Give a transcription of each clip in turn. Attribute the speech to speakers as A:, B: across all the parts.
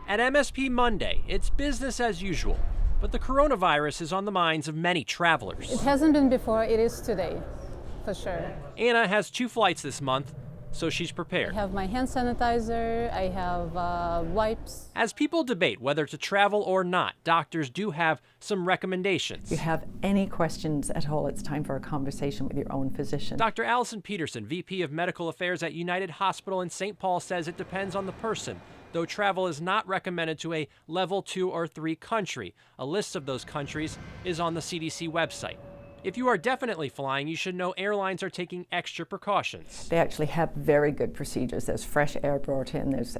A: At MSP Monday, it's business as usual, but the coronavirus is on the minds of many travelers.
B: It hasn't been before, it is today, for sure.
A: Anna has 2 flights this month, so she's prepared.
B: I have my hand sanitizer, I have wipes.
A: As people debate whether to travel or not, doctors do have some recommendations.
C: If you have any questions at all, it's time for a conversation with your own physician.
A: Dr. Allison Peterson, VP of Medical Affairs at United Hospital in St. Paul, says it depends on the person, though travel is not recommended to a level 2 or 3 country. A list of those countries is on the CDC website. If you are definitely flying, you should know airlines are taking extra precautions.
C: They actually have very good procedures. There's fresh air brought in, there's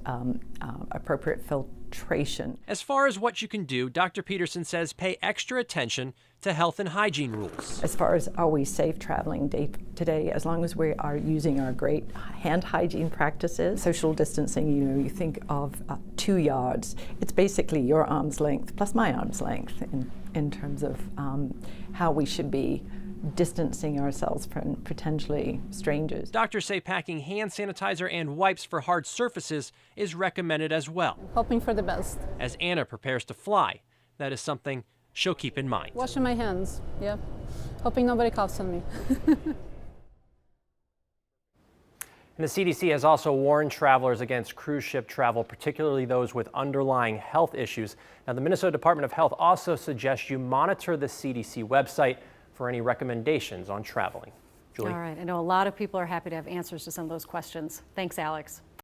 C: appropriate filtration.
A: As far as what you can do, Dr. Peterson says pay extra attention to health and hygiene rules.
C: As far as are we safe traveling day to day, as long as we are using our great hand hygiene practices, social distancing, you think of 2 yards. It's basically your arm's length plus my arm's length in terms of how we should be distancing ourselves from potentially strangers.
A: Doctors say packing hand sanitizer and wipes for hard surfaces is recommended as well.
B: Hoping for the best.
A: As Anna prepares to fly, that is something she'll keep in mind.
B: Washing my hands, yeah. Hoping nobody coughs on me.
A: And the CDC has also warned travelers against cruise ship travel, particularly those with underlying health issues. Now, the Minnesota Department of Health also suggests you monitor the CDC website for any recommendations on traveling. Julie?
D: All right, I know a lot of people are happy to have answers to some of those questions. Thanks, Alex.